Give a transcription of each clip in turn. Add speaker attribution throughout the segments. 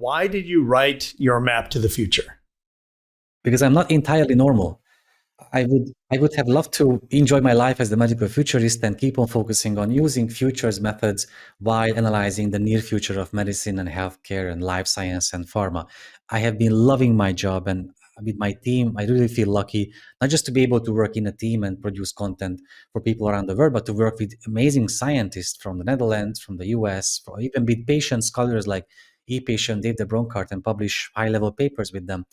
Speaker 1: why did you write your map to the future?
Speaker 2: Because I'm not entirely normal. I would have loved to enjoy my life as the medical futurist and keep on focusing on using futures methods while analyzing the near future of medicine and healthcare and life science and pharma. I have been loving my job, and with my team, I really feel lucky not just to be able to work in a team and produce content for people around the world, but to work with amazing scientists from the Netherlands, from the US, or even with patient scholars like e-patient Dave de Bronkart and publish high-level papers with them.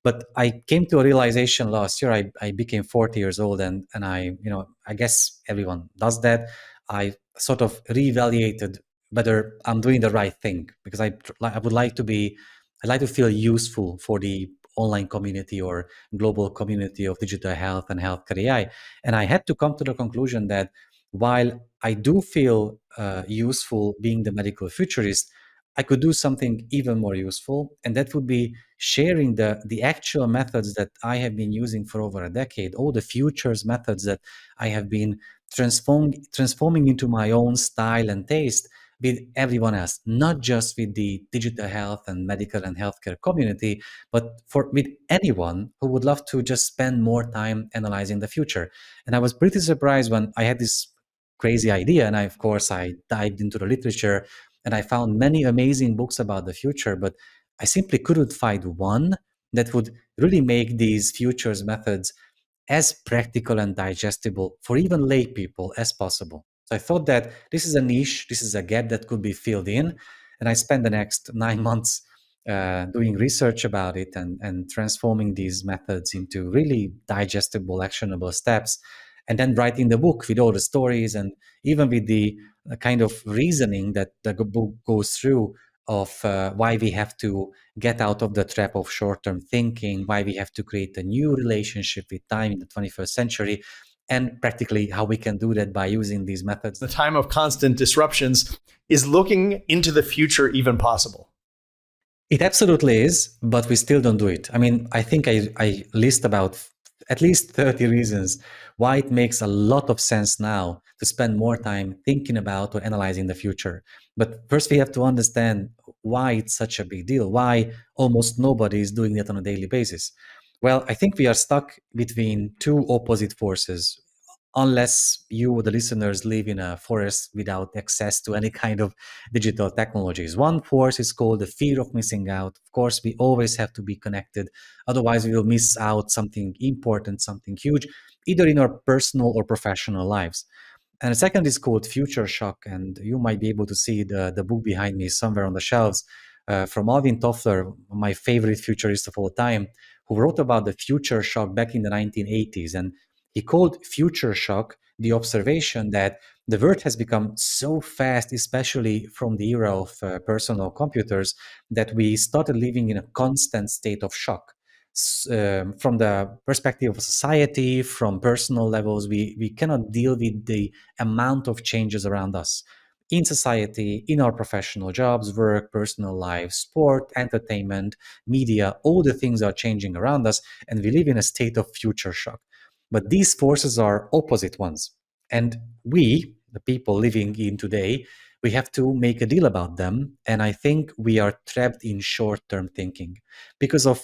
Speaker 2: But I came to a realization last year. I became 40 years old, and I guess everyone does that. I sort of reevaluated whether I'm doing the right thing, because I would like to be, I'd like to feel useful for the online community or global community of digital health and healthcare AI. And I had to come to the conclusion that while I do feel useful being the medical futurist, I could do something even more useful, and that would be sharing the actual methods that I have been using for over a decade, all the futures methods that I have been transforming into my own style and taste with everyone else, not just with the digital health and medical and healthcare community, but for with anyone who would love to just spend more time analyzing the future. And I was pretty surprised when I had this crazy idea, and of course I dived into the literature and I found many amazing books about the future, but I simply couldn't find one that would really make these futures methods as practical and digestible for even lay people as possible. So I thought that this is a niche, this is a gap that could be filled in. And I spent the next 9 months doing research about it and transforming these methods into really digestible, actionable steps. And then writing the book with all the stories and even with the kind of reasoning that the book goes through of why we have to get out of the trap of short-term thinking, why we have to create a new relationship with time in the 21st century, and practically how we can do that by using these methods.
Speaker 1: The time of constant disruptions, is looking into the future even possible?
Speaker 2: It absolutely is, but we still don't do it. I mean, I think I list about at least 30 reasons why it makes a lot of sense now to spend more time thinking about or analyzing the future. But first, we have to understand why it's such a big deal, why almost nobody is doing it on a daily basis. Well, I think we are stuck between two opposite forces. Unless you, the listeners, live in a forest without access to any kind of digital technologies. One force is called the fear of missing out. Of course, we always have to be connected. Otherwise, we will miss out something important, something huge, either in our personal or professional lives. And the second is called future shock. And you might be able to see the book behind me somewhere on the shelves from Alvin Toffler, my favorite futurist of all time, who wrote about the future shock back in the 1980s. And he called future shock the observation that the world has become so fast, especially from the era of personal computers, that we started living in a constant state of shock. From the perspective of society, from personal levels, we cannot deal with the amount of changes around us in society, in our professional jobs, work, personal life, sport, entertainment, media. All the things are changing around us, and we live in a state of future shock. But these forces are opposite ones. And we, the people living in today, we have to make a deal about them. And I think we are trapped in short-term thinking because of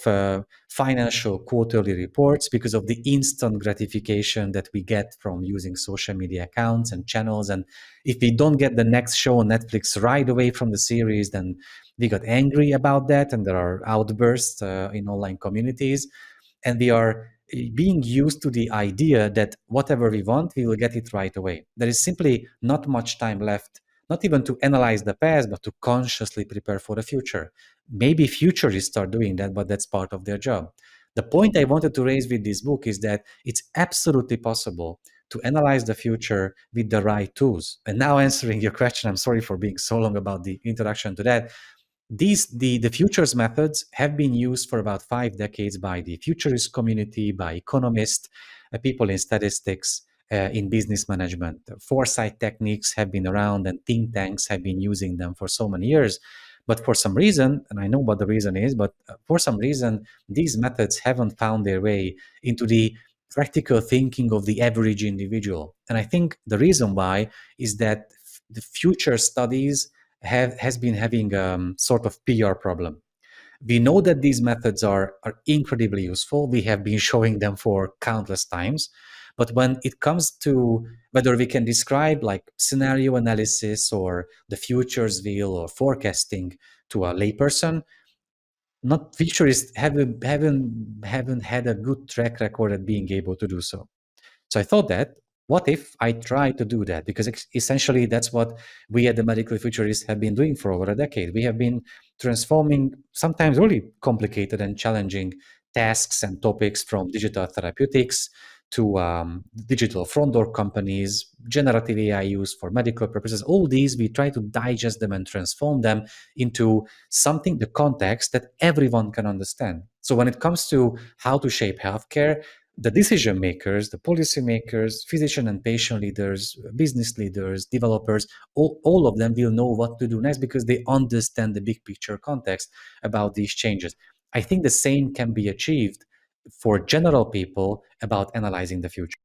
Speaker 2: financial quarterly reports, because of the instant gratification that we get from using social media accounts and channels. And if we don't get the next show on Netflix right away from the series, then we got angry about that. And there are outbursts in online communities. And we are being used to the idea that whatever we want, we will get it right away. There is simply not much time left, not even to analyze the past, but to consciously prepare for the future. Maybe futurists are doing that, but that's part of their job. The point I wanted to raise with this book is that it's absolutely possible to analyze the future with the right tools. And now answering your question, I'm sorry for being so long about the introduction to that. The futures methods have been used for about 5 decades by the futurist community, by economists, people in statistics, in business management. Foresight techniques have been around, and think tanks have been using them for so many years. But for some reason, and I know what the reason is, but for some reason, these methods haven't found their way into the practical thinking of the average individual. And I think the reason why is that the future studies has been having sort of PR problem. We know that these methods are incredibly useful. We have been showing them for countless times. But when it comes to whether we can describe like scenario analysis or the futures wheel or forecasting to a layperson, not futurists haven't had a good track record at being able to do so. So I thought that, what if I try to do that? Because essentially that's what we at the Medical Futurists have been doing for over a decade. We have been transforming sometimes really complicated and challenging tasks and topics, from digital therapeutics to digital front door companies, generative AI use for medical purposes. All these, we try to digest them and transform them into something, the context that everyone can understand. So when it comes to how to shape healthcare, the decision makers, the policy makers, physician and patient leaders, business leaders, developers, all of them will know what to do next because they understand the big picture context about these changes. I think the same can be achieved for general people about analyzing the future.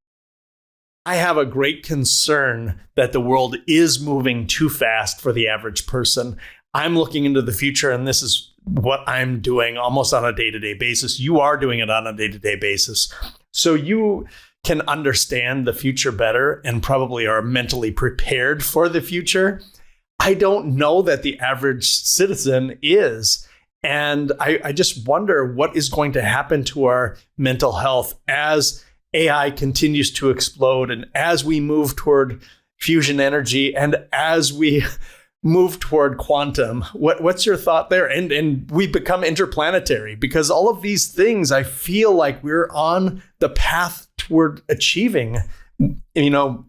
Speaker 1: I have a great concern that the world is moving too fast for the average person. I'm looking into the future, and this is what I'm doing almost on a day-to-day basis. You are doing it on a day-to-day basis. So you can understand the future better and probably are mentally prepared for the future. I don't know that the average citizen is. And I just wonder what is going to happen to our mental health as AI continues to explode and as we move toward fusion energy and as we move toward quantum. What's your thought there? And we become interplanetary, because all of these things, I feel like we're on the path toward achieving. You know,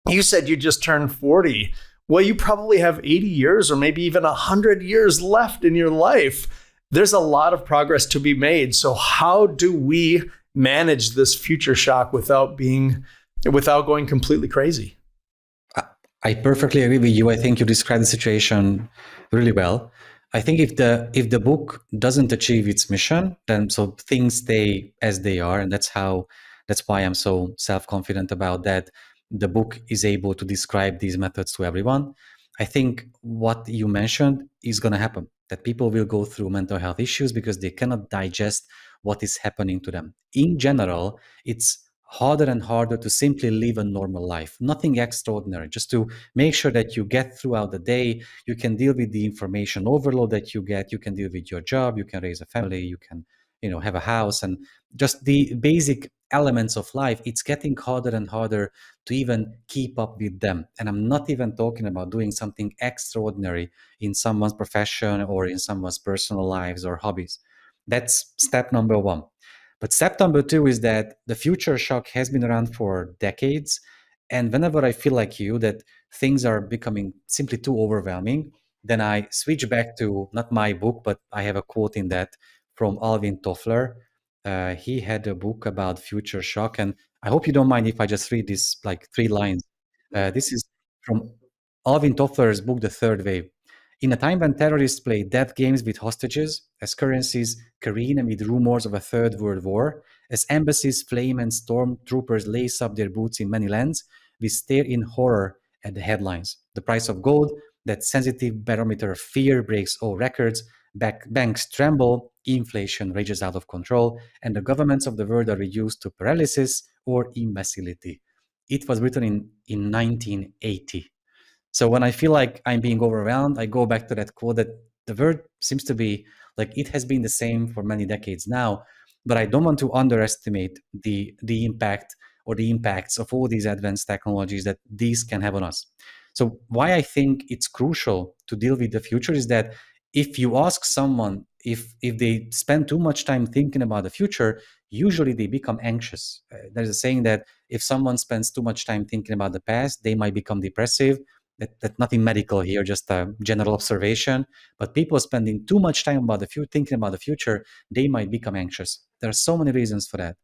Speaker 1: you said you just turned 40. Well, you probably have 80 years or maybe even 100 years left in your life. There's a lot of progress to be made. So how do we manage this future shock without going completely crazy?
Speaker 2: I perfectly agree with you. I think you described the situation really well. I think if the book doesn't achieve its mission, then so things stay as they are, and that's why I'm so self-confident about that. The book is able to describe these methods to everyone. I think what you mentioned is going to happen, that people will go through mental health issues because they cannot digest what is happening to them. In general, it's harder and harder to simply live a normal life, nothing extraordinary, just to make sure that you get throughout the day. You can deal with the information overload that you get, you can deal with your job, you can raise a family, you can have a house, and just the basic elements of life. It's getting harder and harder to even keep up with them. And I'm not even talking about doing something extraordinary in someone's profession or in someone's personal lives or hobbies. That's step number one. But step number two is that the future shock has been around for decades. And whenever I feel like you, that things are becoming simply too overwhelming, then I switch back to not my book, but I have a quote in that from Alvin Toffler. He had a book about future shock. And I hope you don't mind if I just read this like 3 lines. This is from Alvin Toffler's book, The Third Wave. In a time when terrorists play death games with hostages, as currencies careen amid rumors of a third world war, as embassies flame and stormtroopers lace up their boots in many lands, we stare in horror at the headlines. The price of gold, that sensitive barometer of fear, breaks all records, banks tremble, inflation rages out of control, and the governments of the world are reduced to paralysis or imbecility. It was written in 1980. So when I feel like I'm being overwhelmed, I go back to that quote that the world seems to be like it has been the same for many decades now, but I don't want to underestimate the impact or the impacts of all these advanced technologies that these can have on us. So why I think it's crucial to deal with the future is that if you ask someone if they spend too much time thinking about the future, usually they become anxious. There's a saying that if someone spends too much time thinking about the past, they might become depressive. That's nothing medical here, just a general observation. But people spending too much time about the future, thinking about the future, they might become anxious. There are so many reasons for that.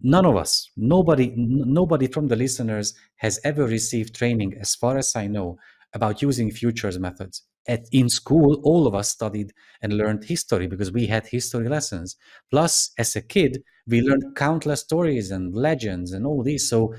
Speaker 2: None of us, nobody from the listeners has ever received training, as far as I know, about using futures methods. In school, all of us studied and learned history because we had history lessons. Plus, as a kid, we learned countless stories and legends and all these. So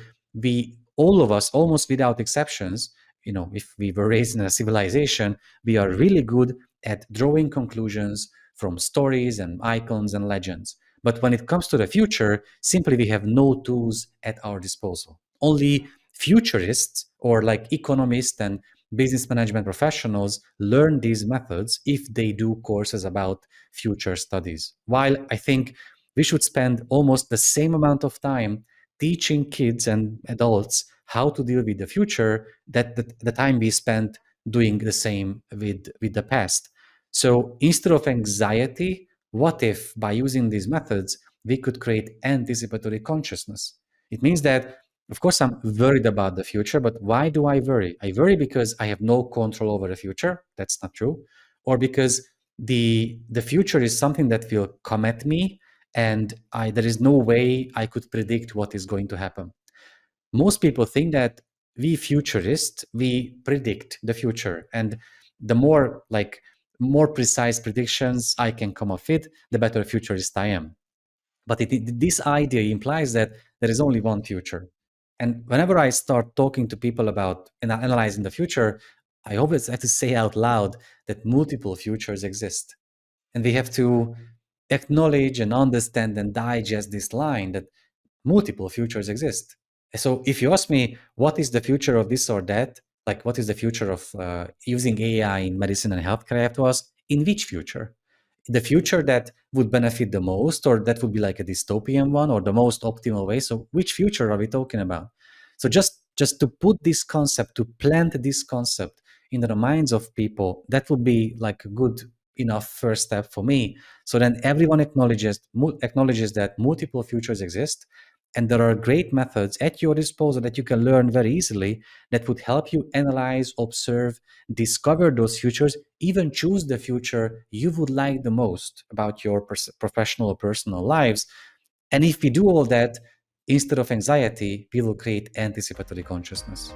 Speaker 2: all of us, almost without exceptions, if we were raised in a civilization, we are really good at drawing conclusions, from stories and icons and legends. But when it comes to the future, simply we have no tools at our disposal. Only futurists or like economists and business management professionals learn these methods if they do courses about future studies. While I think we should spend almost the same amount of time teaching kids and adults how to deal with the future that the time we spent doing the same with the past. So instead of anxiety, what if by using these methods we could create anticipatory consciousness? It means that, of course, I'm worried about the future, but why do I worry? I worry because I have no control over the future. That's not true. Or because the future is something that will come at me, and there is no way I could predict what is going to happen. Most people think that we futurists, we predict the future, and the more precise predictions I can come up with, the better futurist I am. But this idea implies that there is only one future. And whenever I start talking to people about analyzing the future, I always have to say out loud that multiple futures exist. And we have to acknowledge and understand and digest this line that multiple futures exist. So if you ask me, what is the future of this or that, like what is the future of using AI in medicine and healthcare, I have to ask, in which future? The future that would benefit the most, or that would be like a dystopian one, or the most optimal way? So which future are we talking about? So just to put this concept, to plant this concept in the minds of people, that would be like a good enough first step for me. So then everyone acknowledges that multiple futures exist, and there are great methods at your disposal that you can learn very easily that would help you analyze, observe, discover those futures, even choose the future you would like the most about your professional or personal lives. And if we do all that, instead of anxiety, we will create anticipatory consciousness.